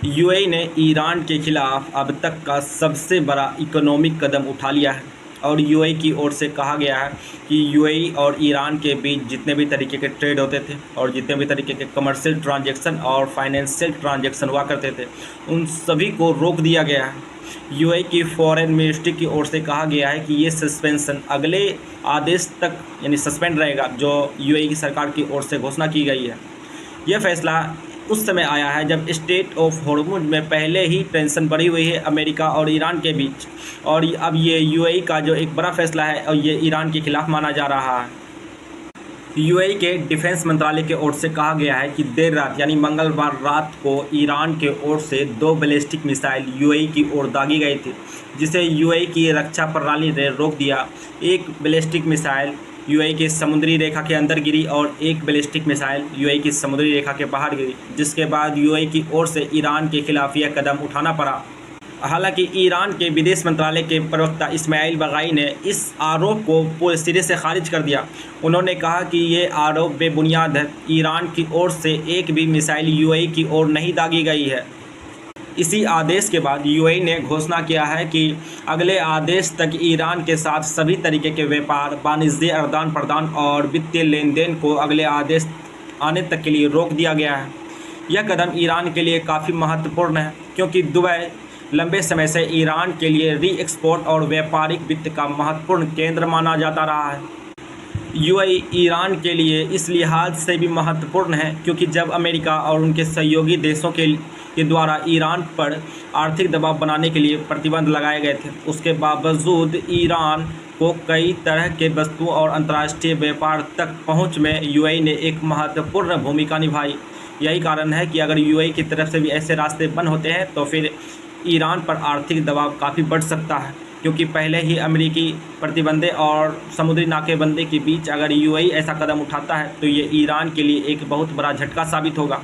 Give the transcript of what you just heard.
UAE ने Iran के खिलाफ अब तक का सबसे बड़ा इकोनॉमिक कदम उठा लिया है और यूएई की ओर से कहा गया है कि यूएई और ईरान के बीच जितने भी तरीके के ट्रेड होते थे और जितने भी तरीके के कमर्शियल ट्रांजैक्शन और फाइनेंशियल ट्रांजैक्शन हुआ करते थे उन सभी को रोक दिया गया है। यूएई की फॉरेन मिनिस्ट्री की ओर से कहा गया है कि ये सस्पेंशन अगले आदेश तक यानी सस्पेंड रहेगा जो यूएई की सरकार की ओर से घोषणा की गई है। यह फैसला उस समय आया है जब स्टेट ऑफ हॉर्मुज में पहले ही टेंशन बढ़ी हुई है अमेरिका और ईरान के बीच, और अब ये यूएई का जो एक बड़ा फैसला है और ये ईरान के खिलाफ माना जा रहा है। यूएई के डिफेंस मंत्रालय की ओर से कहा गया है कि देर रात यानी मंगलवार रात को ईरान के ओर से 2 बैलिस्टिक मिसाइल यूएई की ओर दागी गई थी, जिसे यूएई की रक्षा प्रणाली ने रोक दिया। एक बैलिस्टिक मिसाइल यूएई की समुद्री रेखा के अंदर गिरी और एक बैलिस्टिक मिसाइल यूएई की समुद्री रेखा के बाहर गिरी, जिसके बाद यूएई की ओर से ईरान के खिलाफ यह कदम उठाना पड़ा। हालांकि ईरान के विदेश मंत्रालय के प्रवक्ता इस्माइल बगाई ने इस आरोप को पूरे सिरे से खारिज कर दिया। उन्होंने कहा कि ये आरोप बेबुनियाद है। ईरान की ओर से एक भी मिसाइल यूएई की ओर नहीं दागी गई है। इसी आदेश के बाद यूएई ने घोषणा किया है कि अगले आदेश तक ईरान के साथ सभी तरीके के व्यापार, वाणिज्य आदान प्रदान और वित्तीय लेन देन को अगले आदेश आने तक के लिए रोक दिया गया है। यह कदम ईरान के लिए काफ़ी महत्वपूर्ण है क्योंकि दुबई लंबे समय से ईरान के लिए री एक्सपोर्ट और व्यापारिक वित्त का महत्वपूर्ण केंद्र माना जाता रहा है। यूएई ईरान के लिए इस लिहाज से भी महत्वपूर्ण है क्योंकि जब अमेरिका और उनके सहयोगी देशों के द्वारा ईरान पर आर्थिक दबाव बनाने के लिए प्रतिबंध लगाए गए थे, उसके बावजूद ईरान को कई तरह के वस्तुओं और अंतर्राष्ट्रीय व्यापार तक पहुंच में यूएई ने एक महत्वपूर्ण भूमिका निभाई। यही कारण है कि अगर यूएई की तरफ से भी ऐसे रास्ते बंद होते हैं तो फिर ईरान पर आर्थिक दबाव काफ़ी बढ़ सकता है, क्योंकि पहले ही अमेरिकी प्रतिबंधों और समुद्री नाकेबंदी के बीच अगर यूएई ऐसा कदम उठाता है तो ये ईरान के लिए एक बहुत बड़ा झटका साबित होगा।